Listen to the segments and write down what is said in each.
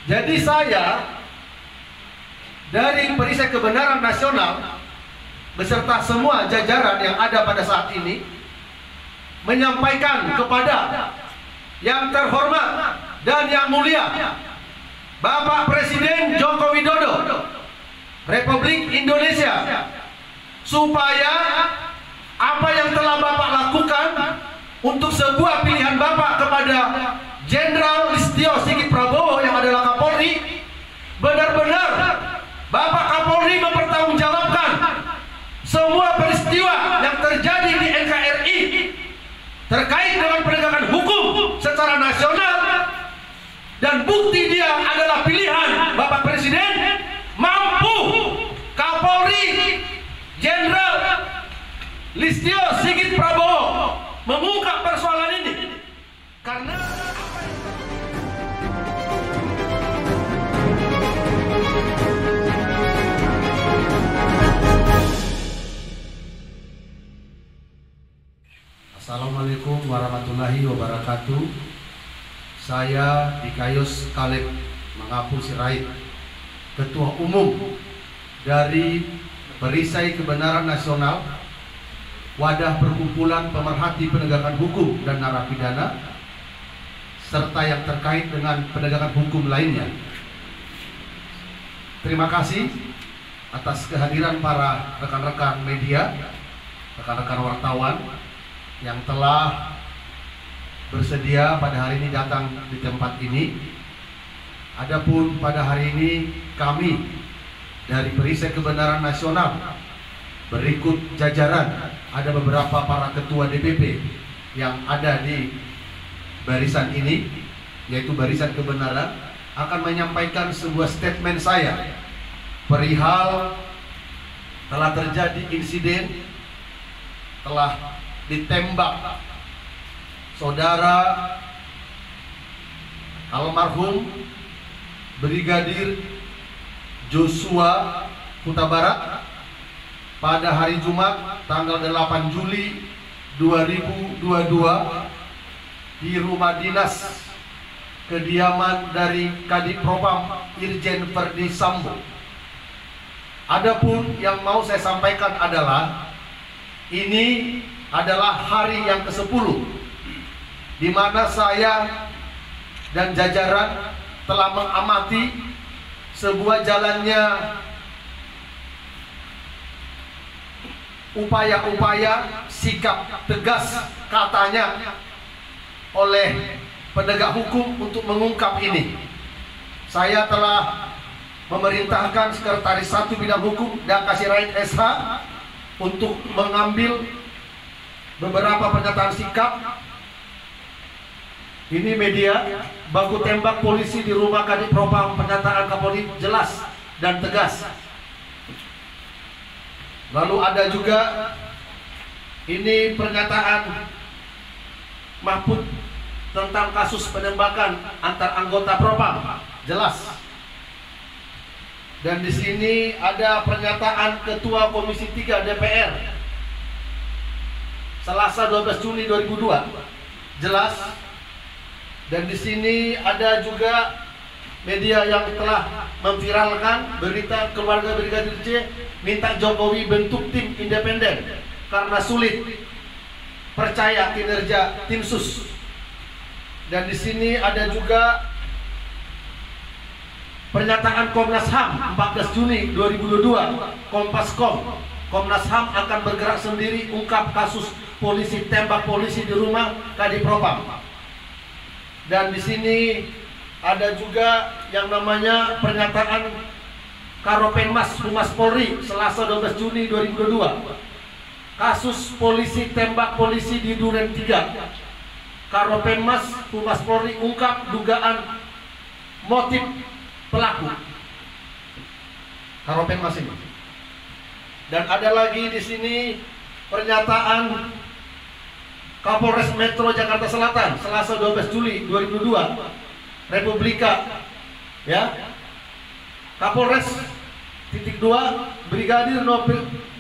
Jadi saya dari Perisai Kebenaran Nasional beserta semua jajaran yang ada pada saat ini menyampaikan kepada yang terhormat dan yang mulia Bapak Presiden Joko Widodo Republik Indonesia, supaya apa yang telah Bapak lakukan untuk sebuah pilihan Bapak kepada Jenderal Listio Sigit Prabowo yang adalah Kapolri, benar-benar Bapak Kapolri mempertanggungjawabkan semua peristiwa yang terjadi di NKRI terkait dengan penegakan hukum secara nasional, dan bukti dia adalah pilihan Bapak Presiden. Mampu Kapolri Jenderal Listio Sigit Prabowo mengungkap persoalan ini karena Assalamualaikum warahmatullahi wabarakatuh. Saya Dikayus Kaleb Mangapul Sirait, Ketua Umum dari Perisai Kebenaran Nasional, wadah perkumpulan pemerhati penegakan hukum dan narapidana, serta yang terkait dengan penegakan hukum lainnya. Terima kasih atas kehadiran para rekan-rekan media, rekan-rekan wartawan yang telah bersedia pada hari ini datang di tempat ini. Adapun pada hari ini kami dari Perisai Kebenaran Nasional berikut jajaran, ada beberapa para ketua DPP yang ada di barisan ini, yaitu Barisan Kebenaran, akan menyampaikan sebuah statement saya perihal telah terjadi insiden, telah ditembak saudara almarhum Brigadir Joshua Huta Barat pada hari Jumat tanggal 8 Juli 2022 di rumah dinas kediaman dari Kadif Propam Irjen Verdi Sambo. Adapun yang mau saya sampaikan adalah ini adalah hari yang ke-10 di mana saya dan jajaran telah mengamati sebuah jalannya upaya-upaya sikap tegas katanya oleh penegak hukum untuk mengungkap ini. Saya telah memerintahkan Sekretaris 1 Bidang Hukum Dak Sirait SH untuk mengambil beberapa pernyataan sikap. Ini media, baku tembak polisi di rumah Kadif Propam, pernyataan Kapolri jelas dan tegas. Lalu ada juga ini pernyataan Mahfud tentang kasus penembakan antar anggota Propam, jelas. Dan di sini ada pernyataan Ketua Komisi 3 DPR Selasa 12 Juni 2002, jelas. Dan di sini ada juga media yang telah memviralkan berita keluarga Brigadir J minta Jokowi bentuk tim independen karena sulit percaya kinerja tim sus. Dan di sini ada juga pernyataan Komnas HAM 14 Juni 2022, Kompaskom, Komnas HAM akan bergerak sendiri ungkap kasus polisi tembak polisi di rumah Kadif Propam. Dan di sini ada juga yang namanya pernyataan Karopenmas Humas Polri Selasa 12 Juni 2022, kasus polisi tembak polisi di Duren 3. Karopenmas Humas Polri ungkap dugaan motif pelaku. Karopenmas ini. Dan ada lagi di sini pernyataan Kapolres Metro Jakarta Selatan Selasa 12 Juli 2002, Republika, ya. Kapolres titik 2 Brigadir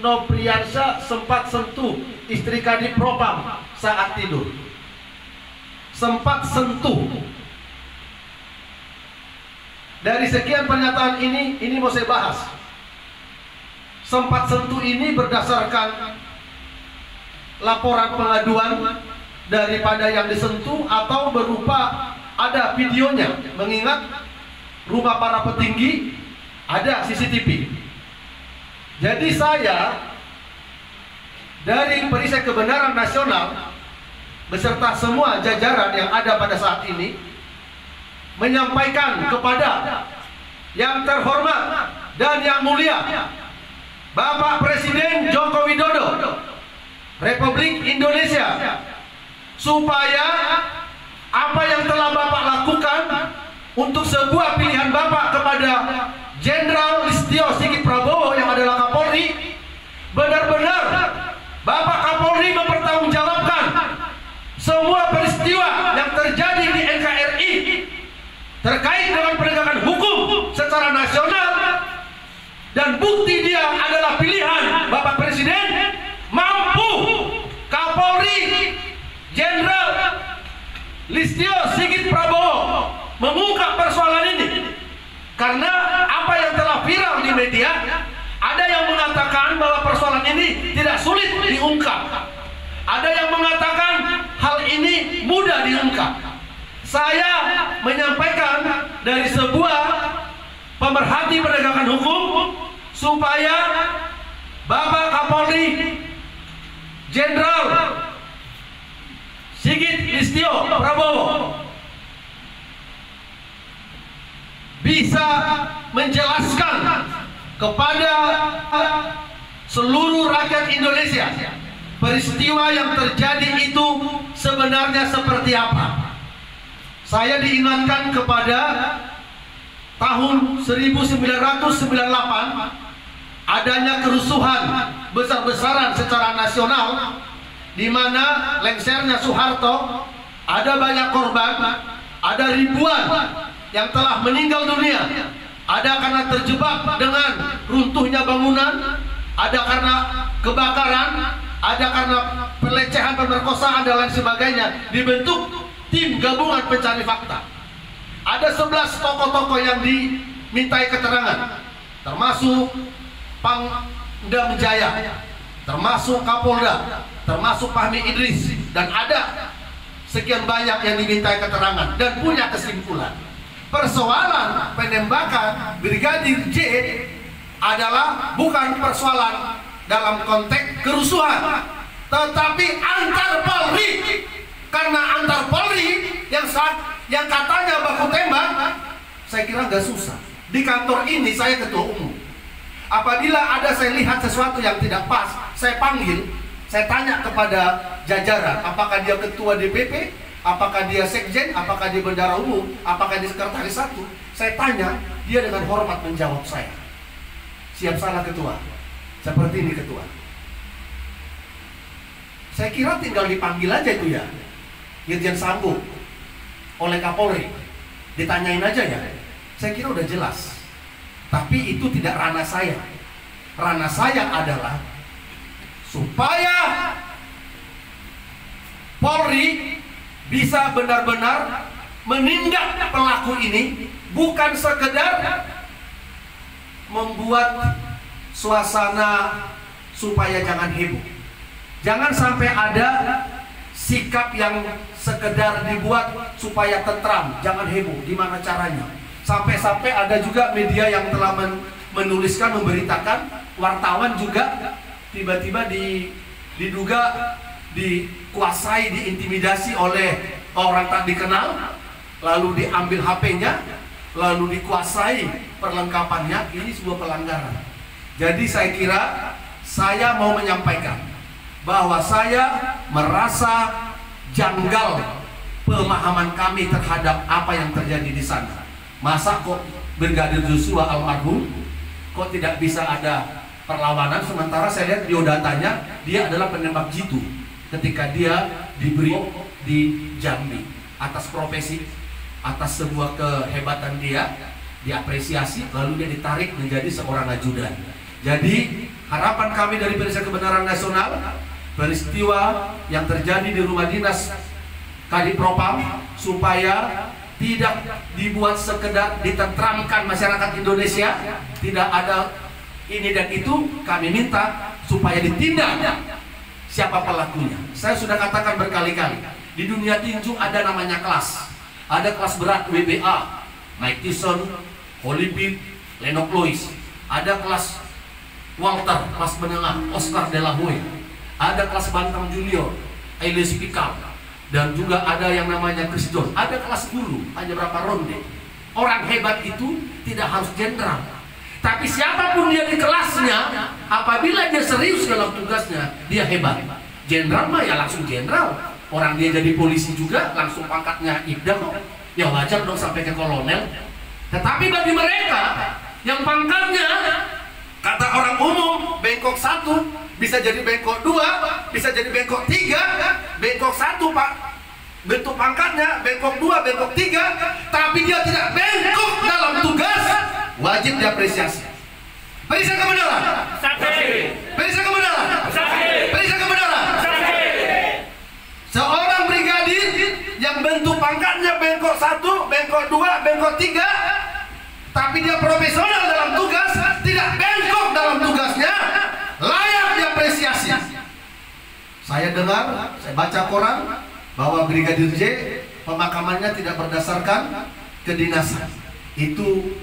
Nopriansyah sempat sentuh istri Kadif Propam saat tidur. Sempat sentuh. Dari sekian pernyataan ini mau saya bahas. Sempat sentuh ini berdasarkan laporan pengaduan daripada yang disentuh atau berupa ada videonya, mengingat rumah para petinggi ada CCTV. Jadi saya dari Perisai Kebenaran Nasional beserta semua jajaran yang ada pada saat ini menyampaikan kepada yang terhormat dan yang mulia Bapak Presiden Joko Widodo Republik Indonesia, supaya apa yang telah Bapak lakukan untuk sebuah pilihan Bapak kepada Jenderal Listio Sigit Prabowo yang adalah Kapolri, benar-benar Bapak Kapolri mempertanggungjawabkan semua peristiwa yang terjadi di NKRI terkait dengan penegakan hukum secara nasional, dan bukti dia adalah pilihan Bapak Presiden. Mampu Kapolri Jenderal Listio Sigit Prabowo mengungkap persoalan ini, karena apa yang telah viral di media, ada yang mengatakan bahwa persoalan ini tidak sulit diungkap, ada yang mengatakan hal ini mudah diungkap. Saya menyampaikan dari sebuah pemerhati penegakan hukum supaya Bapak Kapolri Jenderal Sigit Listio Prabowo bisa menjelaskan kepada seluruh rakyat Indonesia peristiwa yang terjadi itu sebenarnya seperti apa. Saya diingatkan kepada tahun 1998 adanya kerusuhan besar-besaran secara nasional, di mana lengsernya Soeharto, ada banyak korban, ada ribuan yang telah meninggal dunia, ada karena terjebak dengan runtuhnya bangunan, ada karena kebakaran, ada karena pelecehan, pemerkosaan dan lain sebagainya. Dibentuk tim gabungan pencari fakta. Ada 11 tokoh-tokoh yang dimintai keterangan, termasuk Pangdam Jaya, termasuk Kapolda, termasuk Fahmi Idris, dan ada sekian banyak yang dimintai keterangan dan punya kesimpulan. Persoalan penembakan Brigadir J adalah bukan persoalan dalam konteks kerusuhan, tetapi antar Polri. Karena antar Polri yang katanya baku tembak, saya kira nggak susah. Di kantor ini saya ketua umum. Apabila ada saya lihat sesuatu yang tidak pas, saya panggil, saya tanya kepada jajaran, apakah dia ketua DPP, apakah dia sekjen, apakah dia bendara umum, apakah dia sekretaris satu. Saya tanya, dia dengan hormat menjawab saya. Siap salah ketua, seperti ini ketua. Saya kira tinggal dipanggil aja itu ya, Irjen Sambo oleh Kapolri, ditanyain aja ya. Saya kira udah jelas. Tapi itu tidak ranah saya. Ranah saya adalah supaya Polri bisa benar-benar menindak pelaku ini, bukan sekedar membuat suasana supaya jangan heboh. Jangan sampai ada sikap yang sekedar dibuat supaya tentram, jangan heboh. Gimana caranya? Sampai-sampai ada juga media yang telah menuliskan, memberitakan, wartawan juga tiba-tiba diduga dikuasai, diintimidasi oleh orang tak dikenal, lalu diambil HP-nya, lalu dikuasai perlengkapannya. Ini sebuah pelanggaran. Jadi saya kira saya mau menyampaikan bahwa saya merasa janggal pemahaman kami terhadap apa yang terjadi di sana. Masa kok Brigadir Joshua almarhum kok tidak bisa ada perlawanan, sementara saya lihat biodatanya dia adalah penembak jitu ketika dia diberi di Jambi atas profesi, atas sebuah kehebatan dia diapresiasi, lalu dia ditarik menjadi seorang ajudan. Jadi harapan kami dari Perisai Kebenaran Nasional, peristiwa yang terjadi di rumah dinas Kadipropam supaya tidak dibuat sekedar ditentramkan masyarakat Indonesia, tidak ada ini dan itu. Kami minta supaya ditindak siapa pelakunya. Saya sudah katakan berkali-kali, di dunia tinju ada namanya kelas. Ada kelas berat WBA, Mike Tyson, Holyfield, Lennox Lewis. Ada kelas Walter, kelas menengah, Oscar De La Hoya. Ada kelas bantang junior, Elias Pikal. Dan juga ada yang namanya Chris Jones. Ada kelas guru, hanya berapa ronde. Orang hebat itu tidak harus jenderal, tapi siapapun dia di kelasnya, apabila dia serius dalam tugasnya, dia hebat. Jenderal mah ya langsung jenderal. Orang dia jadi polisi juga langsung pangkatnya ibda kok. Ya wajar dong sampai ke kolonel. Tetapi bagi mereka yang pangkatnya, kata orang umum, bengkok 1 bisa jadi bengkok 2, bisa jadi bengkok 3. Bengkok 1 Pak, bentuk pangkatnya bengkok 2, bengkok 3, tapi dia tidak bengkok dalam tugas, wajib diapresiasi. Barisan kebenaran, barisan kebenaran, barisan kebenaran. Seorang brigadir yang bentuk pangkatnya bengkok 1, bengkok 2, bengkok 3, tapi dia profesional dalam tugas, tidak bengkok dalam tugasnya, layak diapresiasi. Saya dengar, saya baca koran bahwa Brigadir J pemakamannya tidak berdasarkan kedinasan. Itu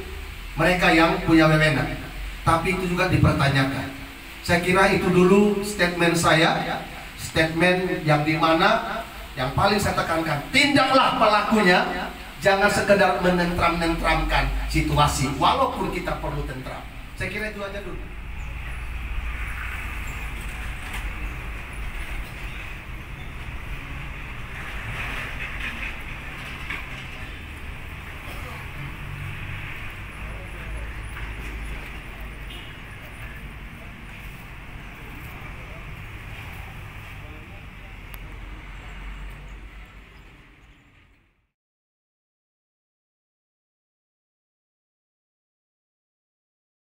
mereka yang punya wewenang, tapi itu juga dipertanyakan. Saya kira itu dulu statement saya, statement yang dimana yang paling saya tekankan, tindaklah pelakunya, jangan sekedar menentram-nentramkan situasi walaupun kita perlu tentram. Saya kira itu aja dulu.